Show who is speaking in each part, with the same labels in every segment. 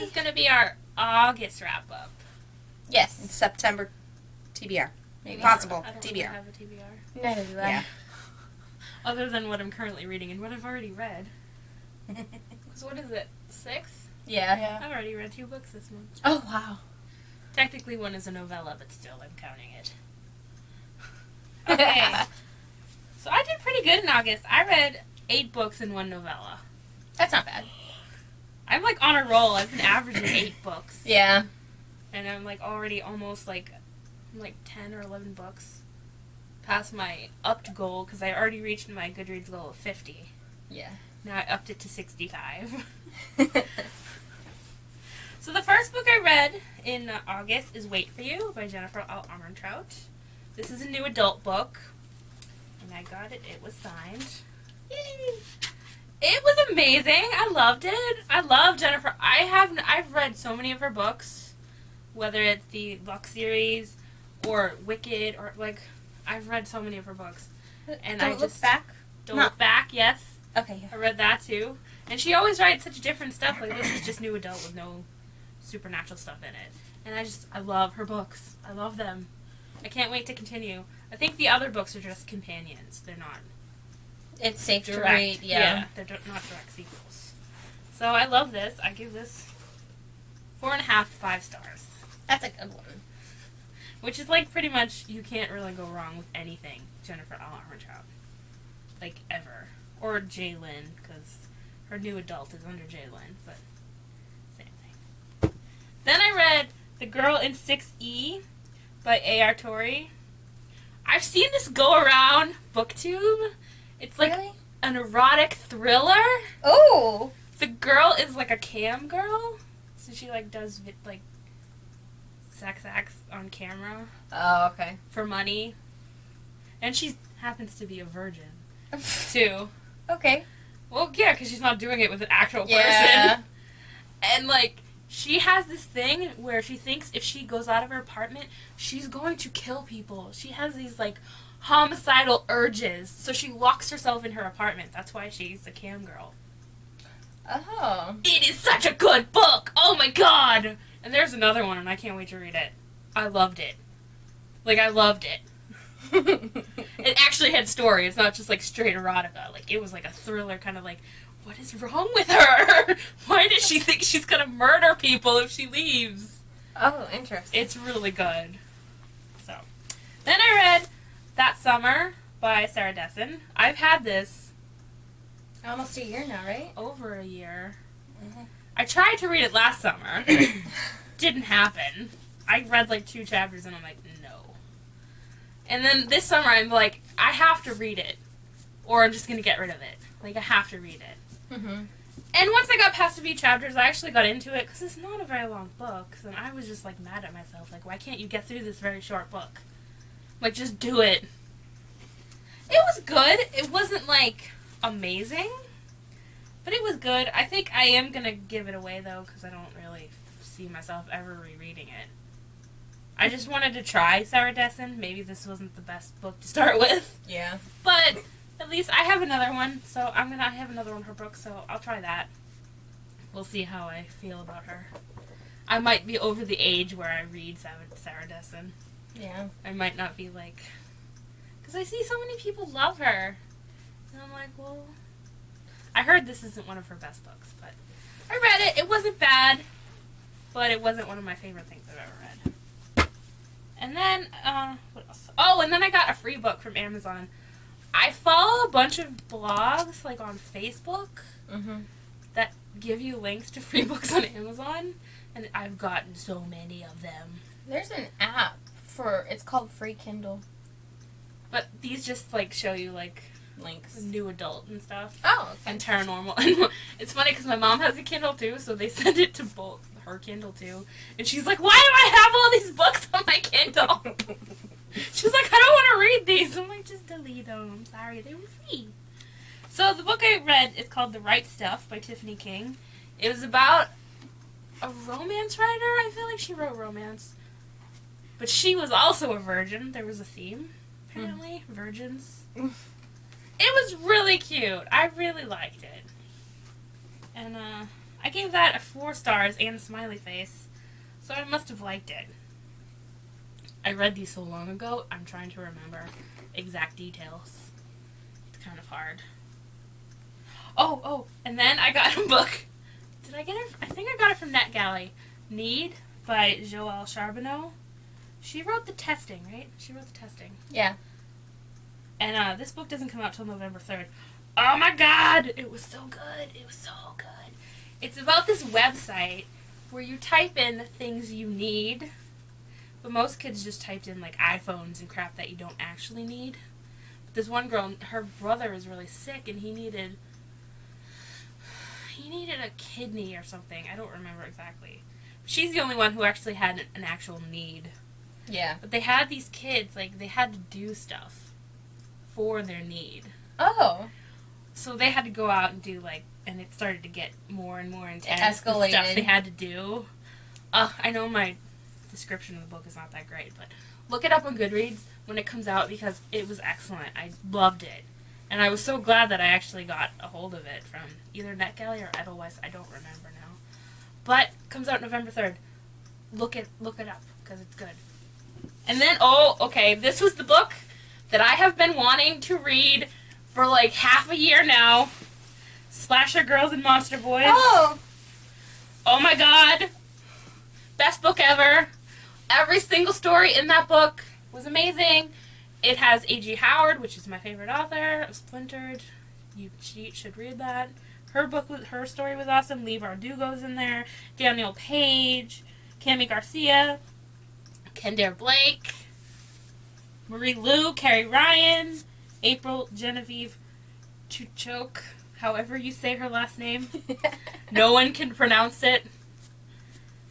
Speaker 1: is going to be our August wrap-up.
Speaker 2: Yes. September TBR. Maybe. Possible
Speaker 1: I don't
Speaker 2: TBR.
Speaker 1: have a TBR.
Speaker 3: Neither do I.
Speaker 2: Yeah.
Speaker 1: Other than what I'm currently reading and what I've already read. Because what is it? 6?
Speaker 2: Yeah.
Speaker 1: I've already read 2 books this month.
Speaker 3: Oh, wow.
Speaker 1: Technically one is a novella, but still I'm counting it. Okay. So I did pretty good in August. I read 8 books and 1 novella.
Speaker 2: That's not bad.
Speaker 1: I'm like on a roll. I've been averaging 8 books.
Speaker 2: Yeah.
Speaker 1: And I'm like already almost like 10 or 11 books past my upped goal because I already reached my Goodreads goal of 50.
Speaker 2: Yeah.
Speaker 1: Now I upped it to 65. So the first book I read in August is Wait For You by Jennifer L. Armentrout. This is a new adult book. And I got it. It was signed. Yay! It was amazing. I loved it. I love Jennifer. I've read so many of her books, whether it's the book series or Wicked or like I've read so many of her books. And
Speaker 2: Don't Look Back.
Speaker 1: Don't Look Back. Yes,
Speaker 2: Okay.
Speaker 1: I read that too. And she always writes such different stuff. Like this is just new adult with no supernatural stuff in it. And I love her books. I love them. I can't wait to continue. I think the other books are just companions. They're not.
Speaker 2: It's safe to
Speaker 1: Direct.
Speaker 2: read. Yeah.
Speaker 1: They're not direct sequels. So I love this. I give this 4.5 to 5 stars.
Speaker 2: That's a good one.
Speaker 1: Which is like pretty much you can't really go wrong with anything Jennifer L. Armentrout. Like ever. Or Jalen, because her new adult is under Jalen, but same thing. Then I read The Girl in 6E by A.R. Torrey. I've seen this go around BookTube. It's like
Speaker 2: Really?
Speaker 1: an erotic thriller.
Speaker 2: Oh.
Speaker 1: The girl is like a cam girl, so she like does like sex acts on camera
Speaker 2: Oh, okay.
Speaker 1: for money, and she happens to be a virgin too.
Speaker 2: Okay.
Speaker 1: Well, yeah, because she's not doing it with an actual
Speaker 2: Yeah.
Speaker 1: person, and like she has this thing where she thinks if she goes out of her apartment, she's going to kill people. She has these like homicidal urges, so she locks herself in her apartment. That's why she's a cam girl.
Speaker 2: Oh.
Speaker 1: It is such a good book! Oh my god! And there's another one, and I can't wait to read it. I loved it. Like, I loved it. It actually had story. It's not just, like, straight erotica. Like, it was, like, a thriller, kind of like, what is wrong with her? Why does she think she's gonna murder people if she leaves?
Speaker 2: Oh, interesting.
Speaker 1: It's really good. So. Then I read That Summer by Sarah Dessen. I've had this
Speaker 2: Almost a year now, right?
Speaker 1: over a year.
Speaker 2: Mm-hmm.
Speaker 1: I tried to read it last summer. Didn't happen. I read like 2 chapters and I'm like, no. And then this summer I'm like, I have to read it. Or I'm just going to get rid of it. Like, I have to read it.
Speaker 2: Mm-hmm.
Speaker 1: And once I got past a few chapters, I actually got into it because it's not a very long book. And I was just like mad at myself. Like, why can't you get through this very short book? Like, just do it. It was good. It wasn't like amazing. But it was good. I think I am going to give it away, though, because I don't really see myself ever rereading it. I just wanted to try Sarah Dessen. Maybe this wasn't the best book to start with.
Speaker 2: Yeah.
Speaker 1: But at least I have another one, so I have another one of her books, so I'll try that. We'll see how I feel about her. I might be over the age where I read Sarah Dessen.
Speaker 2: Yeah.
Speaker 1: I might not be like... Because I see so many people love her. And I'm like, well... I heard this isn't one of her best books, but... I read it. It wasn't bad. But it wasn't one of my favorite things I've ever read. And then, what else? Oh, and then I got a free book from Amazon. I follow a bunch of blogs, like, on Facebook that give you links to free books on Amazon. And I've gotten so many of them.
Speaker 2: There's an app it's called Free Kindle.
Speaker 1: But these just, like, show you, like,
Speaker 2: Links.
Speaker 1: new adult and stuff.
Speaker 2: Oh, okay.
Speaker 1: And paranormal. And it's funny because my mom has a Kindle too, so they send it to both her Kindle too. And she's like, why do I have all these books on my Kindle? She's like, I don't want to read these. I'm like, just delete them. I'm sorry, they were free. So the book I read is called The Right Stuff by Tiffany King. It was about a romance writer. I feel like she wrote romance. But she was also a virgin. There was a theme, apparently. Virgins. It was really cute. I really liked it. And I gave that a 4 stars and a smiley face, so I must have liked it. I read these so long ago, I'm trying to remember exact details. It's kind of hard. Oh, and then I got a book. Did I get it? I think I got it from NetGalley. Need by Joelle Charbonneau. She wrote the testing, right? She wrote the testing.
Speaker 2: Yeah.
Speaker 1: And this book doesn't come out till November 3rd. Oh my god! It was so good. It was so good. It's about this website where you type in the things you need. But most kids just typed in like iPhones and crap that you don't actually need. But this one girl, her brother is really sick and he needed a kidney or something. I don't remember exactly. She's the only one who actually had an actual need.
Speaker 2: Yeah.
Speaker 1: But they had these kids, like, they had to do stuff for their need.
Speaker 2: Oh.
Speaker 1: So they had to go out and do, like, and it started to get more and more intense.
Speaker 2: It escalated.
Speaker 1: The stuff they had to do. I know my description of the book is not that great, but look it up on Goodreads when it comes out because it was excellent. I loved it. And I was so glad that I actually got a hold of it from either NetGalley or Edelweiss. I don't remember now. But it comes out November 3rd. Look it up because it's good. And then, this was the book that I have been wanting to read for like half a year now. Slasher Girls and Monster Boys.
Speaker 2: Oh
Speaker 1: my god. Best book ever. Every single story in that book was amazing. It has A.G. Howard, which is my favorite author of Splintered. You should read that. Her story was awesome. Lee Bardugo's in there. Daniel Page, Cami Garcia, Kendare Blake, Marie Lu, Carrie Ryan, April Genevieve Chuchok, however you say her last name. No one can pronounce it.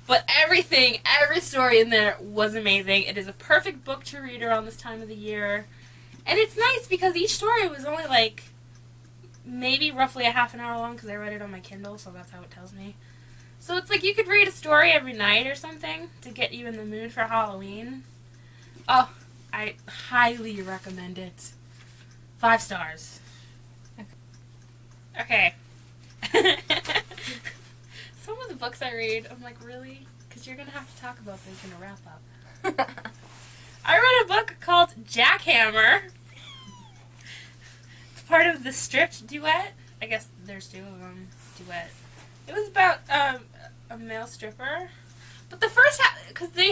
Speaker 1: But every story in there was amazing. It is a perfect book to read around this time of the year. And it's nice because each story was only like maybe roughly a half an hour long because I read it on my Kindle, so that's how it tells me. So it's like you could read a story every night or something to get you in the mood for Halloween. Oh, I highly recommend it. 5 stars. Okay. Some of the books I read, I'm like, really? Because you're going to have to talk about this in a wrap-up. I read a book called Jackhammer. It's part of the stripped duet. I guess there's 2 of them. Duet. It was about a male stripper. But the first half, because they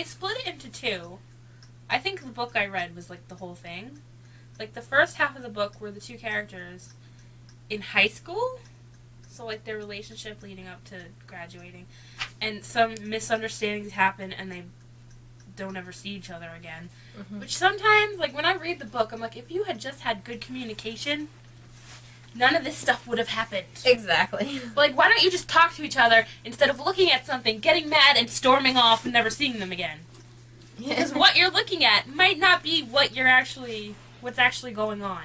Speaker 1: split it into 2. I think the book I read was like the whole thing. Like the first half of the book were the 2 characters in high school. So, like, their relationship leading up to graduating. And some misunderstandings happen, and they don't ever see each other again. Mm-hmm. Which sometimes, like, when I read the book, I'm like, if you had just had good communication, none of this stuff would have happened.
Speaker 2: Exactly.
Speaker 1: Like, why don't you just talk to each other instead of looking at something, getting mad, and storming off and never seeing them again? Because what you're looking at might not be what's actually going on.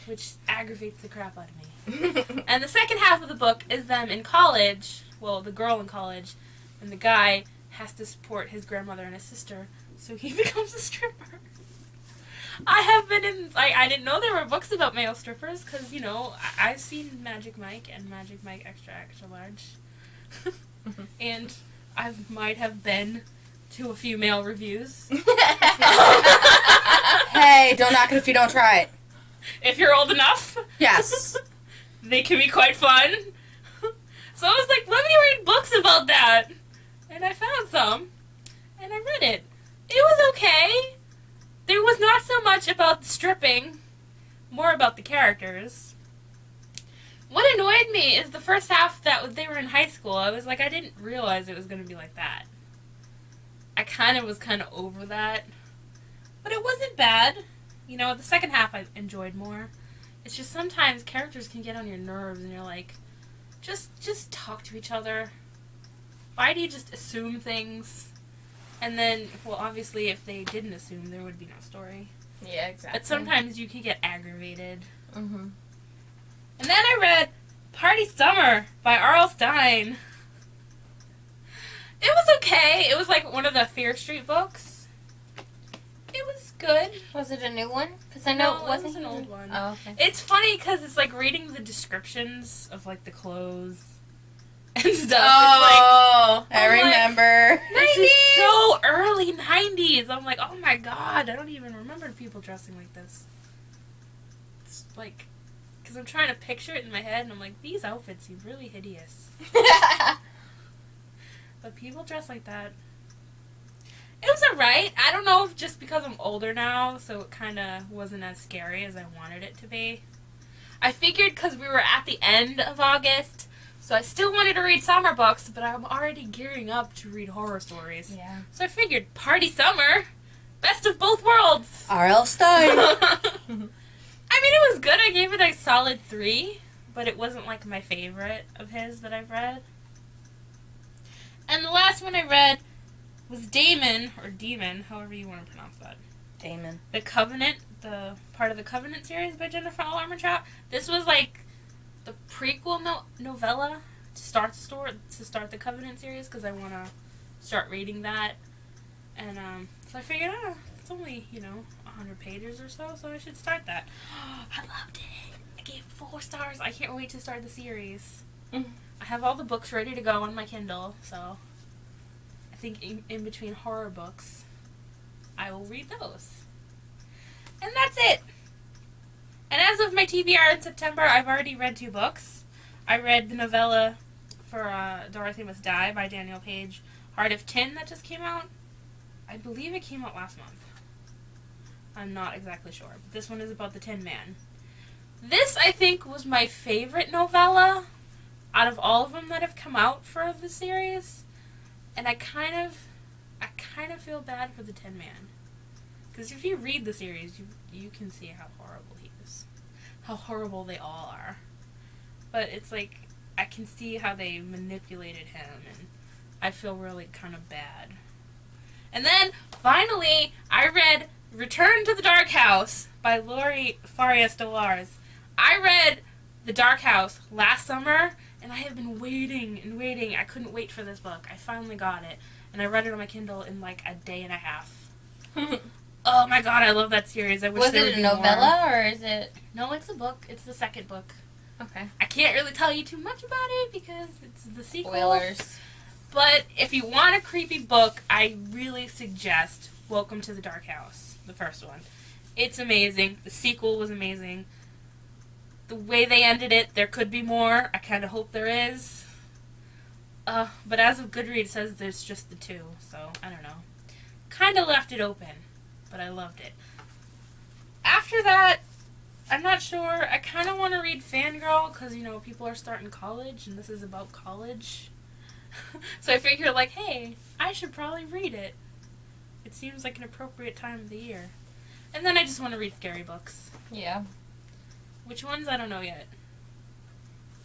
Speaker 1: Which aggravates the crap out of me. And the second half of the book is them in college. Well, the girl in college. And the guy has to support his grandmother and his sister. So he becomes a stripper. I didn't know there were books about male strippers. Because, I've seen Magic Mike and Magic Mike Extra Extra Large. And I might have been to a few male reviews.
Speaker 2: Hey, don't knock it if you don't try it.
Speaker 1: If you're old enough.
Speaker 2: Yes.
Speaker 1: They can be quite fun. So I was like, let me read books about that. And I found some. And I read it. It was okay. There was not so much about the stripping. More about the characters. What annoyed me is the first half that they were in high school. I was like, I didn't realize it was going to be like that. I was kind of over that. But it wasn't bad. The second half I enjoyed more. It's just sometimes characters can get on your nerves and you're like, just talk to each other. Why do you just assume things? And then, well, obviously if they didn't assume, there would be no story.
Speaker 2: Yeah, exactly.
Speaker 1: But sometimes you can get aggravated.
Speaker 2: Mm-hmm.
Speaker 1: And then I read Party Summer by R.L. Stine. It was okay. It was like one of the Fear Street books. It was good.
Speaker 2: Was it a new one? Because I know
Speaker 1: it was an old one.
Speaker 2: Oh, okay.
Speaker 1: It's funny because it's like reading the descriptions of like the clothes and stuff.
Speaker 2: Oh,
Speaker 1: I'm
Speaker 2: I remember.
Speaker 1: This is so early 90s. I'm like, oh my god, I don't even remember people dressing like this. It's like, because I'm trying to picture it in my head, and I'm like, these outfits seem really hideous. But people dress like that. It was alright. I don't know if just because I'm older now, so it kind of wasn't as scary as I wanted it to be. I figured because we were at the end of August, so I still wanted to read summer books, but I'm already gearing up to read horror stories.
Speaker 2: Yeah.
Speaker 1: So I figured, party summer, best of both worlds.
Speaker 2: R.L. Stein.
Speaker 1: I mean, it was good. I gave it a solid 3, but it wasn't like my favorite of his that I've read. And the last one I read was Damon, or Demon, however you want to pronounce that.
Speaker 2: Damon.
Speaker 1: The Covenant, the part of the Covenant series by Jennifer L. Armentrout. This was like the prequel novella to start the Covenant series, because I want to start reading that. And so I figured, it's only 100 pages or so I should start that. I loved it. I gave it 4 stars. I can't wait to start the series. I have all the books ready to go on my Kindle, so I think in between horror books, I will read those. And that's it. And as of my TBR in September, I've already read 2 books. I read the novella for Dorothy Must Die by Daniel Page, Heart of Tin, that just came out. I believe it came out last month. I'm not exactly sure. But this one is about the Tin Man. This, I think, was my favorite novella out of all of them that have come out for the series. And I kind of feel bad for the Tin Man. Because if you read the series, you can see how horrible he is. How horrible they all are. But it's like, I can see how they manipulated him, and I feel really kind of bad. And then, finally, I read Return to the Dark House by Lori Farias Delars. I read The Dark House last summer, and I have been waiting and waiting. I couldn't wait for this book. I finally got it, and I read it on my Kindle in like a day and a half. Oh my god, I love that series. I wish
Speaker 2: Was
Speaker 1: there
Speaker 2: it
Speaker 1: would
Speaker 2: a
Speaker 1: be
Speaker 2: novella,
Speaker 1: more.
Speaker 2: or is it...
Speaker 1: No, it's a book. It's the second book.
Speaker 2: Okay.
Speaker 1: I can't really tell you too much about it because it's the sequel.
Speaker 2: Spoilers.
Speaker 1: But if you want a creepy book, I really suggest Welcome to the Dark House, the first one. It's amazing. The sequel was amazing. The way they ended it, there could be more. I kind of hope there is. But as of Goodreads, it says there's just the 2, so I don't know. Kind of left it open, but I loved it. After that, I'm not sure. I kind of want to read Fangirl because, people are starting college, and this is about college. So I figured, like, hey, I should probably read it. It seems like an appropriate time of the year. And then I just want to read scary books.
Speaker 2: Yeah.
Speaker 1: Which ones, I don't know yet.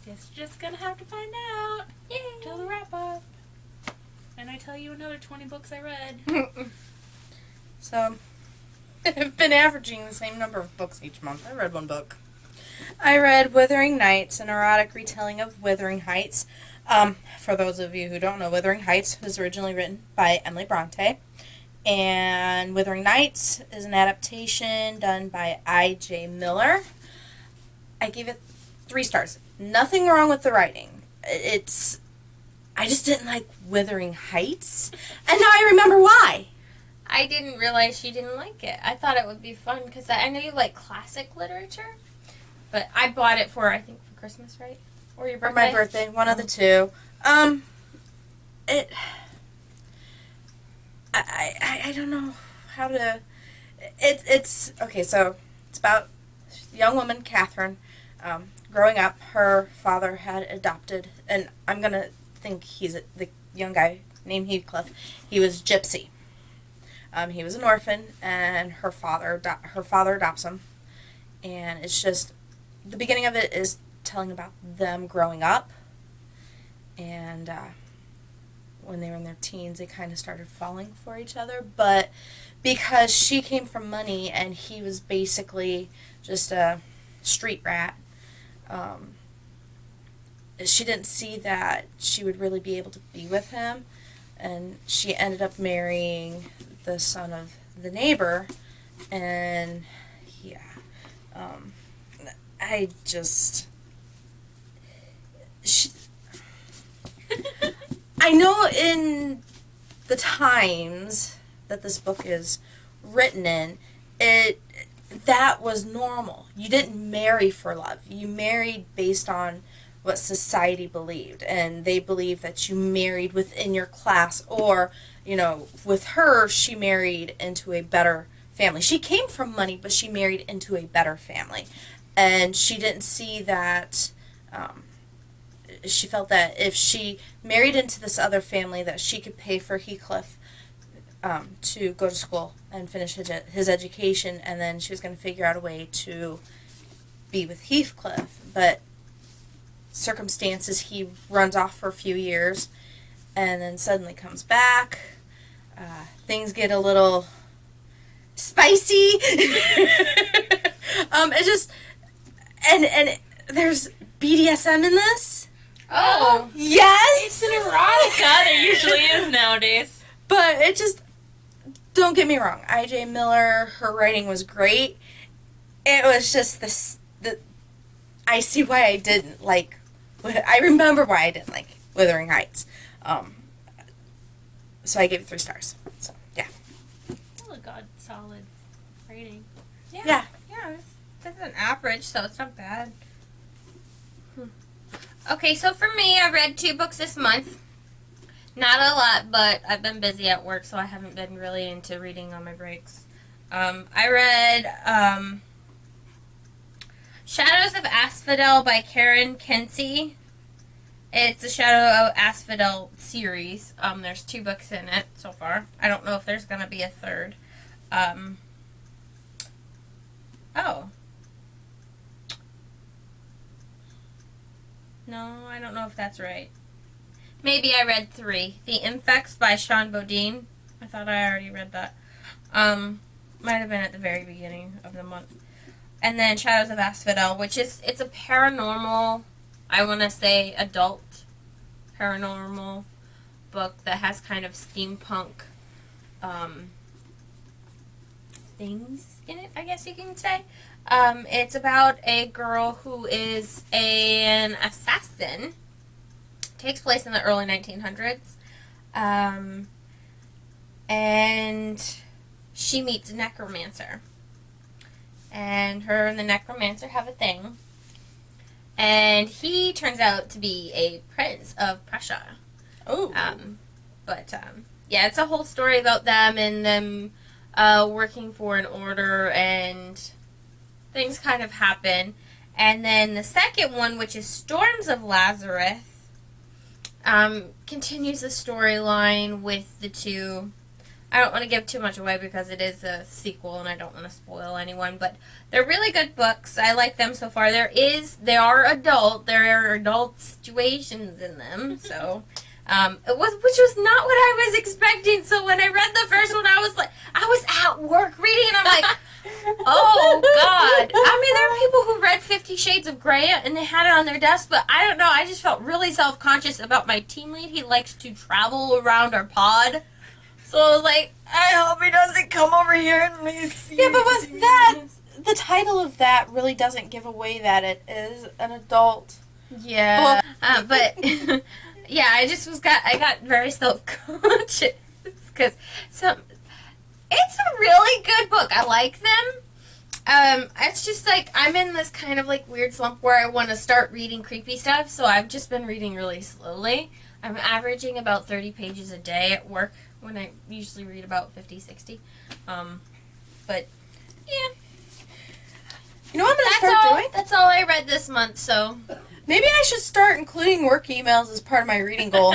Speaker 1: Guess you're just gonna have to find out.
Speaker 2: Yay!
Speaker 1: Till the wrap-up. And I tell you another 20 books I read.
Speaker 3: So, I've been averaging the same number of books each month. I read 1 book. I read Wuthering Nights, an erotic retelling of Wuthering Heights. For those of you who don't know, Wuthering Heights was originally written by Emily Bronte. And Wuthering Nights is an adaptation done by I.J. Miller. I gave it 3 stars. Nothing wrong with the writing. I just didn't like Wuthering Heights. And now I remember why.
Speaker 2: I didn't realize she didn't like it. I thought it would be fun because I know you like classic literature. But I bought it for Christmas, right? Or your birthday?
Speaker 3: For my birthday, one of the 2. I don't know how to... It's... Okay, so it's about a young woman, Catherine, growing up. Her father had adopted, and I'm going to think he's the young guy named Heathcliff. He was Gypsy. He was an orphan, and her father adopts him. And it's just... The beginning of it is telling about them growing up. And when they were in their teens, they kind of started falling for each other. But because she came from money and he was basically just a street rat, she didn't see that she would really be able to be with him. And she ended up marrying the son of the neighbor. And, yeah. I know in the times that this book is written in, that was normal. You didn't marry for love. You married based on what society believed, and they believed that you married within your class, or, you know, with her, she married into a better family. She came from money, but she married into a better family, and she didn't see that, she felt that if she married into this other family, that she could pay for Heathcliff to go to school and finish his education, and then she was going to figure out a way to be with Heathcliff, but circumstances, he runs off for a few years and then suddenly comes back. Things get a little spicy. It just and there's BDSM in this.
Speaker 2: Oh,
Speaker 3: Yes,
Speaker 1: It's an erotica. There usually is nowadays.
Speaker 3: but it just, don't get me wrong, I.J. Miller, her writing was great. It was just I see why I didn't like. I remember why I didn't like Wuthering Heights. So I gave it 3 stars. So yeah.
Speaker 1: Oh, God, solid rating.
Speaker 3: Yeah.
Speaker 2: That's an average, so it's not bad. Okay, so for me, I read 2 books this month. Not a lot, but I've been busy at work, so I haven't been really into reading on my breaks. I read Shadows of Asphodel by Karen Kinsey. It's the Shadow of Asphodel series. There's 2 books in it so far. I don't know if there's going to be a third. Oh. No, I don't know if that's right. Maybe I read 3. The Infects by Sean Bodine. I thought I already read that. Might have been at the very beginning of the month. And then Shadows of Asphodel, which it's a paranormal, I want to say adult paranormal book that has kind of steampunk things in it, I guess you can say. It's about a girl who is an assassin. Takes place in the early 1900s. And she meets a necromancer. And her and the necromancer have a thing. And he turns out to be a prince of Prussia.
Speaker 3: Oh.
Speaker 2: Yeah, it's a whole story about them and them working for an order, and things kind of happen. And then the second one, which is Storms of Lazarus, continues the storyline with the 2. I don't want to give too much away because it is a sequel and I don't want to spoil anyone, but they're really good books. I like them so far. There are adult situations in them, so which was not what I was expecting. So when I read the first one, I was at work reading and I'm like, oh God. I mean, there are people who read 50 Shades of Grey and they had it on their desk, but I don't know, I just felt really self-conscious about my team lead. He likes to travel around our pod. So I was like, I hope he doesn't come over here and see.
Speaker 3: Yeah, but with that, the title of that really doesn't give away that it is an adult.
Speaker 2: Yeah. But yeah, I got very self-conscious because it's a really good book. I like them. It's just like I'm in this kind of like weird slump where I want to start reading creepy stuff, so I've just been reading really slowly. I'm averaging about 30 pages a day at work when I usually read about 50, 60. But yeah.
Speaker 3: You know what I'm going to start doing?
Speaker 2: That's all I read this month, so
Speaker 3: Maybe I should start including work emails as part of my reading goal.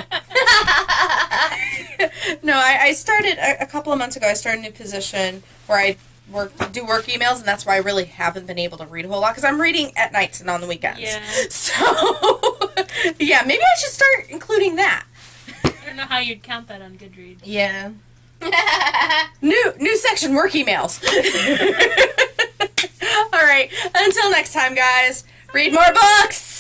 Speaker 3: No, I started a couple of months ago. I started a new position where I do work emails, and that's why I really haven't been able to read a whole lot because I'm reading at nights and on the weekends.
Speaker 1: Yeah.
Speaker 3: So, yeah, maybe I should start including that.
Speaker 1: I don't know how you'd count that on Goodreads.
Speaker 2: yeah.
Speaker 3: New section, work emails. All right. Until next time, guys. Read more books.